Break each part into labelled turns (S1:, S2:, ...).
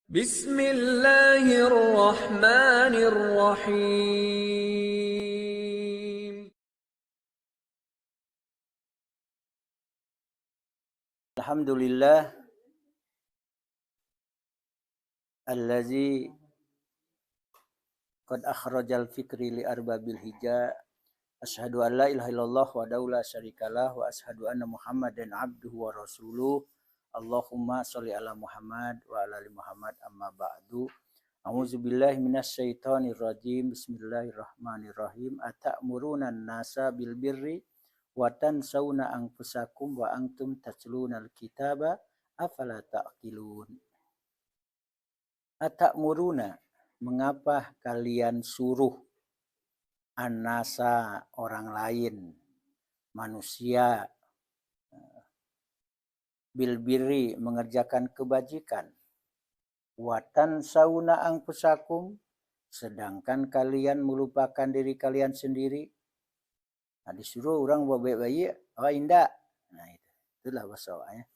S1: Bismillahirrahmanirrahim.
S2: Alhamdulillah allazi qad akhrajal fikri li arbabil hija asyhadu an la ilaha illallah wa la syarikalah wa asyhadu anna muhammadan abduhu wa rasuluh. Allahumma sholli ala Muhammad wa ala ali Muhammad amma ba'du. A'udzubillahi minasyaitonir rajim. Bismillahirrahmanirrahim. Ata'muruna an-nasa bil birri wa tansawna anfusakum wa antum tatlunal kitaba afala ta'qilun. Ata'muruna, mengapa kalian suruh an-nasa, orang lain, manusia, bil birri, mengerjakan kebajikan, wa tansawna anfusakum, sedangkan kalian melupakan diri kalian sendiri. Nah, disuruh orang bayi, oh indah. Nah, itulah bahasa Awaknya.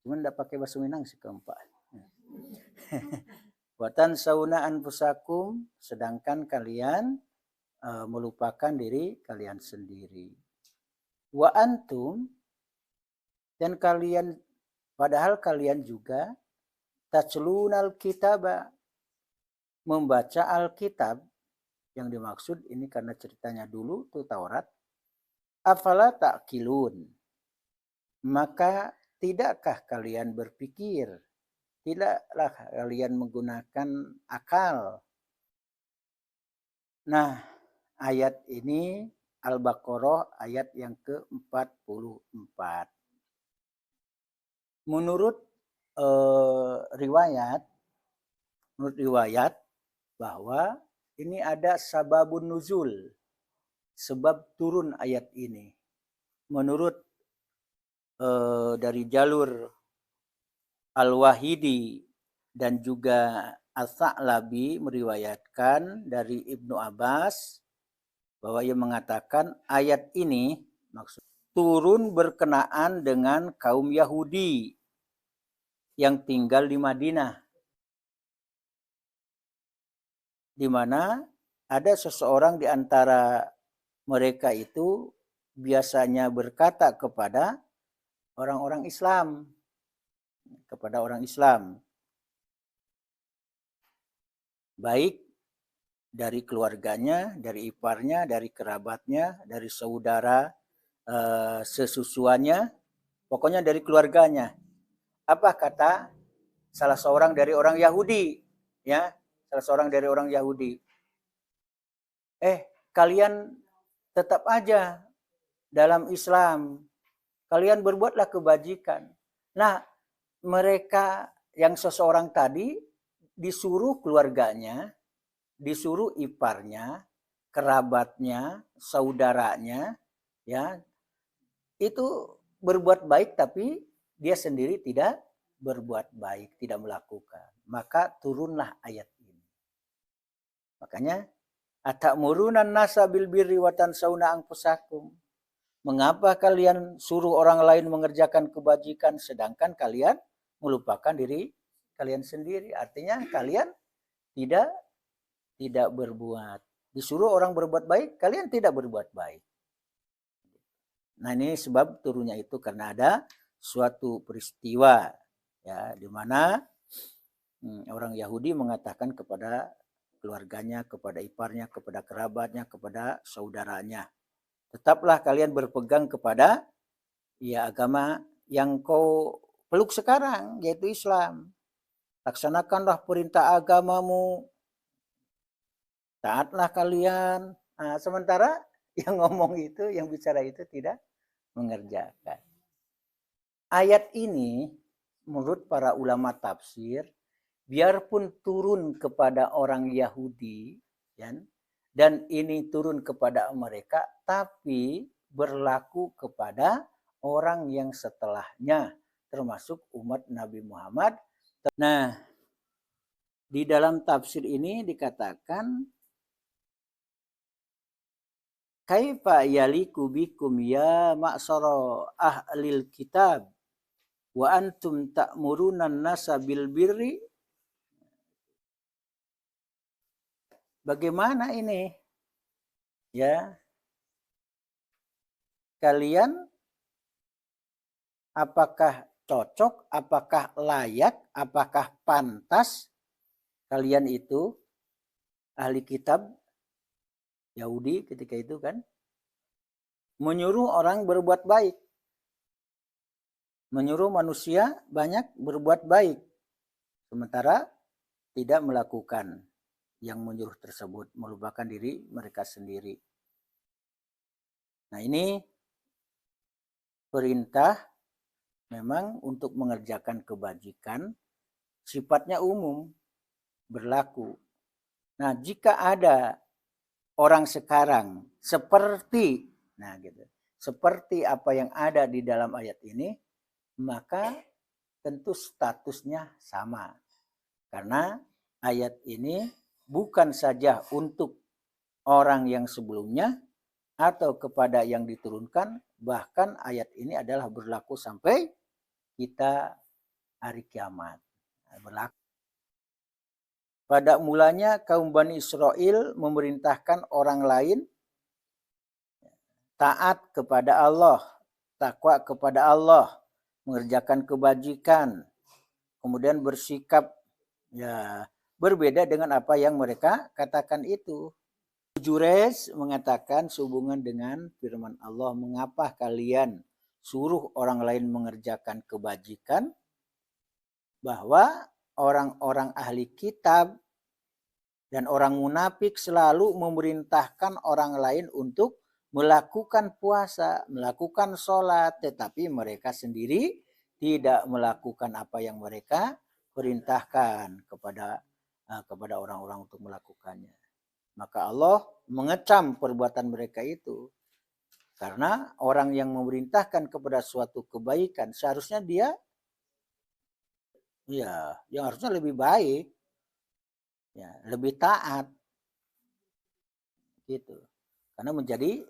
S2: Cuman enggak pakai bahasa Minang sih keempat. Wa tansawna anfusakum, sedangkan kalian melupakan diri kalian sendiri. Wa antum, dan kalian, padahal kalian juga tatlunal kitaba, membaca Alkitab. Yang dimaksud ini karena ceritanya dulu itu Taurat. Afala ta'qilun, maka tidakkah kalian berpikir, tidaklah kalian menggunakan akal. Nah, ayat ini Al-Baqarah ayat yang ke-44. Menurut riwayat bahwa ini ada sababun nuzul, sebab turun ayat ini. Menurut dari jalur Al-Wahidi dan juga Al-Tha'labi meriwayatkan dari Ibnu Abbas bahwa ia mengatakan ayat ini maksud turun berkenaan dengan kaum Yahudi yang tinggal di Madinah, di mana ada seseorang di antara mereka itu biasanya berkata kepada orang Islam, baik dari keluarganya, dari iparnya, dari kerabatnya, dari saudara sesusuannya, pokoknya dari keluarganya. Apa kata salah seorang dari orang Yahudi, ya, kalian tetap aja dalam Islam, kalian berbuatlah kebajikan. Nah, mereka yang seseorang tadi disuruh keluarganya, disuruh iparnya, kerabatnya, saudaranya, ya, itu berbuat baik, tapi dia sendiri tidak berbuat baik, tidak melakukan. Maka turunlah ayat ini. Makanya ata'murunan nasa bil birri wa tansawna anfusakum. Mengapa kalian suruh orang lain mengerjakan kebajikan sedangkan kalian melupakan diri kalian sendiri? Artinya kalian tidak berbuat. Disuruh orang berbuat baik, kalian tidak berbuat baik. Nah, ini sebab turunnya itu karena ada suatu peristiwa, ya, di mana orang Yahudi mengatakan kepada keluarganya, kepada iparnya, kepada kerabatnya, kepada saudaranya, tetaplah kalian berpegang kepada agama yang kau peluk sekarang, yaitu Islam. Laksanakanlah perintah agamamu, taatlah kalian. Nah, sementara yang ngomong itu, yang bicara itu tidak mengerjakan. Ayat ini menurut para ulama tafsir, biarpun turun kepada orang Yahudi, dan ini turun kepada mereka, tapi berlaku kepada orang yang setelahnya, termasuk umat Nabi Muhammad. Nah, di dalam tafsir ini dikatakan, kaifa yaliku bikum ya ma'sara ahlil kitab wa antum ta'murunan nasa bil birri bagaimana ini? Ya, kalian apakah cocok, apakah layak, apakah pantas kalian itu ahli kitab Yahudi ketika itu kan menyuruh orang berbuat baik, menyuruh manusia banyak berbuat baik, sementara tidak melakukan yang menyuruh tersebut, melupakan diri mereka sendiri. Nah, ini perintah memang untuk mengerjakan kebajikan sifatnya umum, berlaku. Nah, jika ada orang sekarang seperti seperti apa yang ada di dalam ayat ini, maka tentu statusnya sama. Karena ayat ini bukan saja untuk orang yang sebelumnya atau kepada yang diturunkan, bahkan ayat ini adalah berlaku sampai kita hari kiamat. Berlaku. Pada mulanya kaum Bani Israel memerintahkan orang lain taat kepada Allah, takwa kepada Allah, mengerjakan kebajikan, kemudian bersikap ya berbeda dengan apa yang mereka katakan itu. Jures mengatakan sehubungan dengan firman Allah, mengapa kalian suruh orang lain mengerjakan kebajikan, bahwa orang-orang ahli kitab dan orang munafik selalu memerintahkan orang lain untuk melakukan puasa, melakukan sholat, tetapi mereka sendiri tidak melakukan apa yang mereka perintahkan kepada orang-orang untuk melakukannya. Maka Allah mengecam perbuatan mereka itu. Karena orang yang memerintahkan kepada suatu kebaikan, seharusnya dia yang harusnya lebih baik, ya, lebih taat. Gitu. Karena menjadi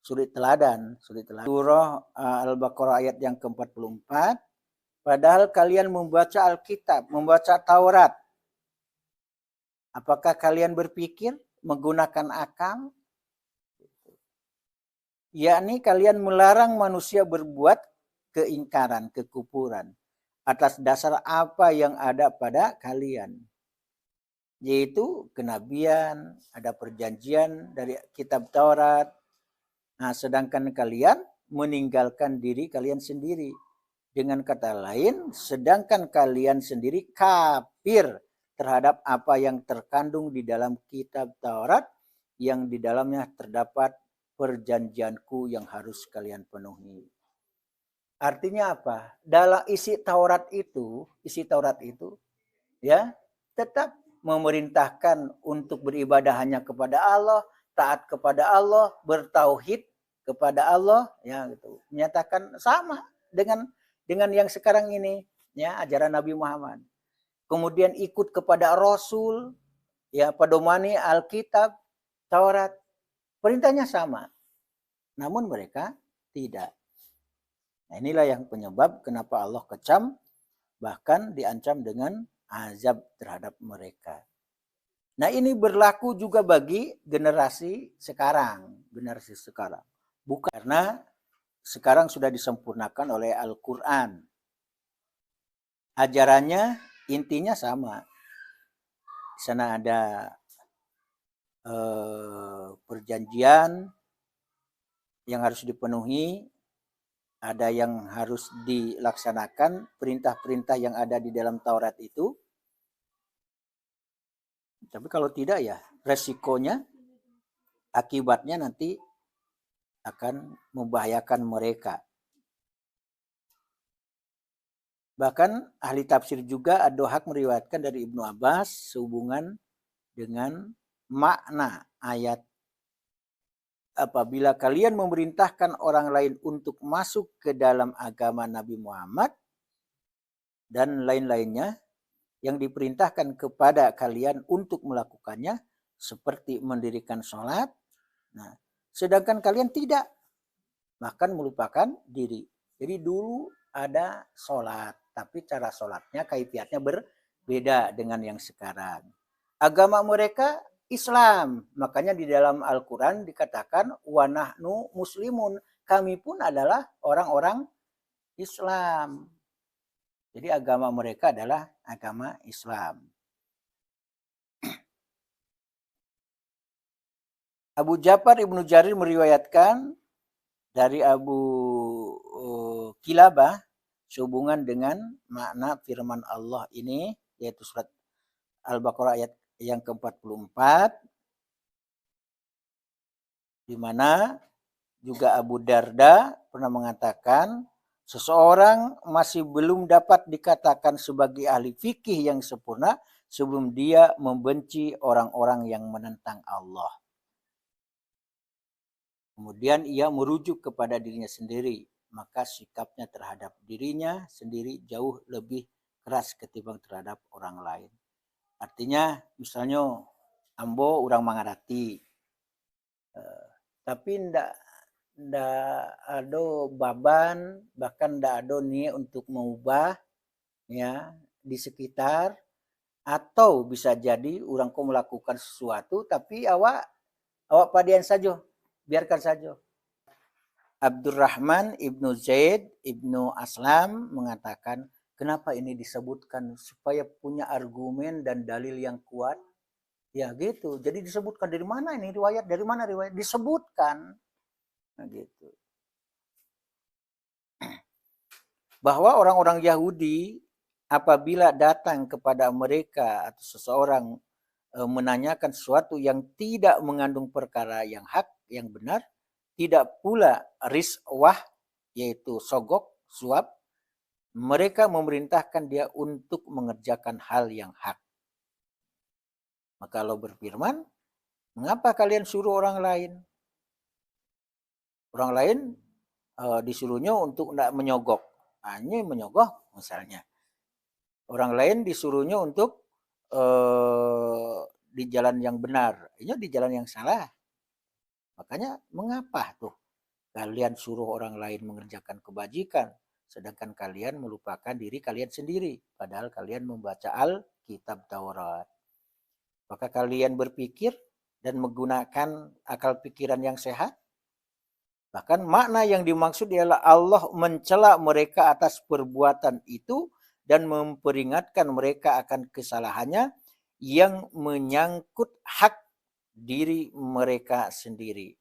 S2: suri teladan. Surah Al-Baqarah ayat yang ke-44, padahal kalian membaca Alkitab, membaca Taurat. Apakah kalian berpikir menggunakan akal? Yakni kalian melarang manusia berbuat keingkaran, kekufuran atas dasar apa yang ada pada kalian, yaitu kenabian, ada perjanjian dari kitab Taurat. Nah, sedangkan kalian meninggalkan diri kalian sendiri. Dengan kata lain, sedangkan kalian sendiri kafir terhadap apa yang terkandung di dalam kitab Taurat, yang di dalamnya terdapat perjanjianku yang harus kalian penuhi. Artinya apa? Dalam isi Taurat itu ya tetap memerintahkan untuk beribadah hanya kepada Allah, taat kepada Allah, bertauhid kepada Allah, ya gitu. Menyatakan sama dengan yang sekarang ini, ya, ajaran Nabi Muhammad. Kemudian ikut kepada Rasul, ya, pedomani Alkitab, Taurat. Perintahnya sama. Namun mereka tidak. Nah, inilah yang penyebab kenapa Allah kecam, bahkan diancam dengan azab terhadap mereka. Nah, ini berlaku juga bagi generasi sekarang. Bukan karena sekarang sudah disempurnakan oleh Al-Quran. Ajarannya intinya sama. Di sana ada perjanjian yang harus dipenuhi, ada yang harus dilaksanakan, perintah-perintah yang ada di dalam Taurat itu. Tapi kalau tidak, ya resikonya, akibatnya nanti akan membahayakan mereka. Bahkan ahli tafsir juga Ad-Dhahhak meriwayatkan dari Ibnu Abbas sehubungan dengan makna ayat, apabila kalian memerintahkan orang lain untuk masuk ke dalam agama Nabi Muhammad dan lain-lainnya yang diperintahkan kepada kalian untuk melakukannya, seperti mendirikan sholat, nah, sedangkan kalian tidak, bahkan melupakan diri. Jadi dulu ada sholat, tapi cara sholatnya, kaifiatnya berbeda dengan yang sekarang. Agama mereka Islam. Makanya di dalam Al-Quran dikatakan wa nahnu muslimun. Kami pun adalah orang-orang Islam. Jadi agama mereka adalah agama Islam. Abu Ja'far Ibnu Jarir meriwayatkan dari Abu Kilabah sehubungan dengan makna firman Allah ini, yaitu surat Al-Baqarah ayat yang ke-44, di mana juga Abu Darda pernah mengatakan, seseorang masih belum dapat dikatakan sebagai ahli fikih yang sempurna sebelum dia membenci orang-orang yang menentang Allah. Kemudian ia merujuk kepada dirinya sendiri, maka sikapnya terhadap dirinya sendiri jauh lebih keras ketimbang terhadap orang lain. Artinya misalnya ambo orang mangarati, tapi ndak ada baban, bahkan ndak ada niat untuk mengubah ya di sekitar, atau bisa jadi orang kau melakukan sesuatu tapi awak padian saja, biarkan saja. Abdurrahman ibnu Zaid ibnu Aslam mengatakan, kenapa ini disebutkan? Supaya punya argumen dan dalil yang kuat. Ya gitu. Jadi disebutkan dari mana ini riwayat? Dari mana riwayat? Disebutkan. Nah, gitu. Bahwa orang-orang Yahudi apabila datang kepada mereka atau seseorang menanyakan sesuatu yang tidak mengandung perkara yang hak, yang benar, tidak pula riswah, yaitu sogok, suap, mereka memerintahkan dia untuk mengerjakan hal yang hak. Maka Allah berfirman, mengapa kalian suruh orang lain? Orang lain disuruhnya untuk tidak menyogok. Hanya menyogok misalnya. Orang lain disuruhnya untuk di jalan yang benar. Ini di jalan yang salah. Makanya mengapa tuh kalian suruh orang lain mengerjakan kebajikan, sedangkan kalian melupakan diri kalian sendiri, padahal kalian membaca Alkitab Taurat. Maka kalian berpikir dan menggunakan akal pikiran yang sehat. Bahkan makna yang dimaksud ialah Allah mencela mereka atas perbuatan itu dan memperingatkan mereka akan kesalahannya yang menyangkut hak diri mereka sendiri.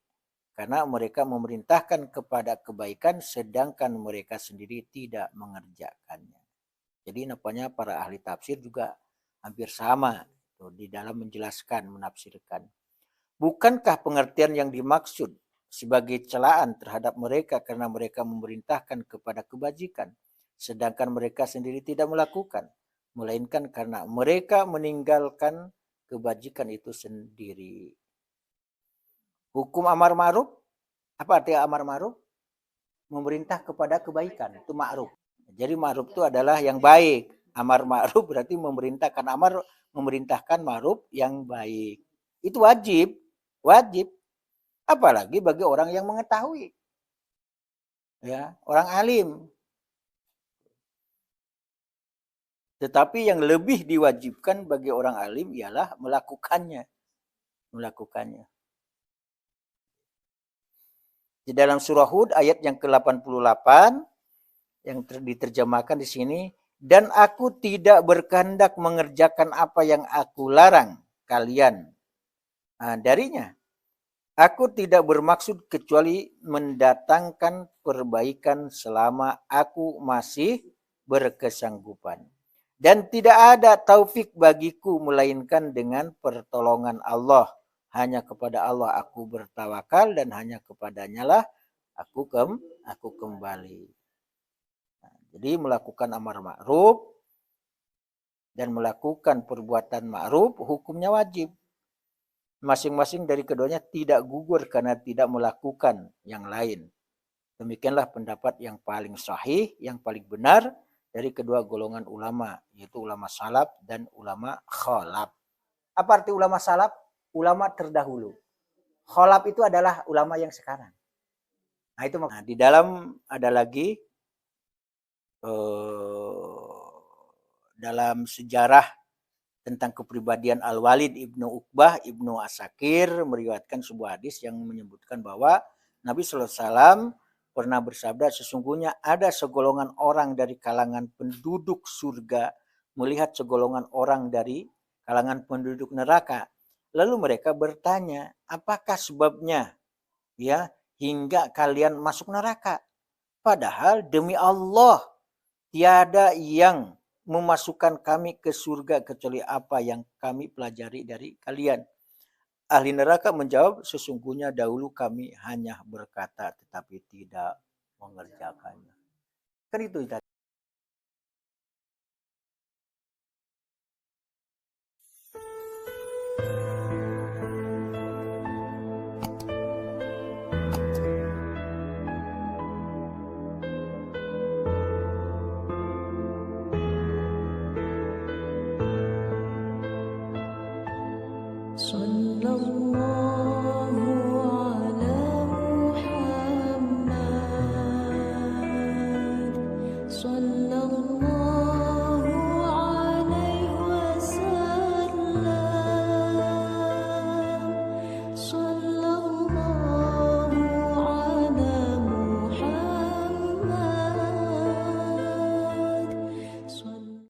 S2: Karena mereka memerintahkan kepada kebaikan sedangkan mereka sendiri tidak mengerjakannya. Jadi nampaknya para ahli tafsir juga hampir sama di dalam menjelaskan, menafsirkan. Bukankah pengertian yang dimaksud sebagai celaan terhadap mereka karena mereka memerintahkan kepada kebajikan, sedangkan mereka sendiri tidak melakukan, melainkan karena mereka meninggalkan kebajikan itu sendiri. Hukum amar ma'ruf, apa arti amar ma'ruf? Memerintah kepada kebaikan, itu ma'ruf. Jadi ma'ruf itu adalah yang baik. Amar ma'ruf berarti memerintahkan ma'ruf yang baik. Itu wajib. Apalagi bagi orang yang mengetahui. Ya, orang alim. Tetapi yang lebih diwajibkan bagi orang alim ialah melakukannya. Di dalam surah Hud ayat yang ke-88 yang diterjemahkan di sini, dan aku tidak berkehendak mengerjakan apa yang aku larang kalian darinya. Aku tidak bermaksud kecuali mendatangkan perbaikan selama aku masih berkesanggupan. Dan tidak ada taufik bagiku melainkan dengan pertolongan Allah. Hanya kepada Allah aku bertawakal dan hanya kepadanya lah aku kembali. Nah, jadi melakukan amar ma'ruf dan melakukan perbuatan ma'ruf hukumnya wajib. Masing-masing dari keduanya tidak gugur karena tidak melakukan yang lain. Demikianlah pendapat yang paling sahih, yang paling benar dari kedua golongan ulama, yaitu ulama salaf dan ulama khalaf. Apa arti ulama salaf? Ulama terdahulu. Khalaf itu adalah ulama yang sekarang. Nah itu di dalam ada lagi dalam sejarah tentang kepribadian Al-Walid ibnu Uqbah ibnu Asakir meriwayatkan sebuah hadis yang menyebutkan bahwa Nabi SAW pernah bersabda, sesungguhnya ada segolongan orang dari kalangan penduduk surga melihat segolongan orang dari kalangan penduduk neraka. Lalu mereka bertanya, apakah sebabnya ya hingga kalian masuk neraka? Padahal demi Allah tiada yang memasukkan kami ke surga kecuali apa yang kami pelajari dari kalian. Ahli neraka menjawab, sesungguhnya dahulu kami hanya berkata tetapi tidak mengerjakannya. Kan itu tadi.
S3: So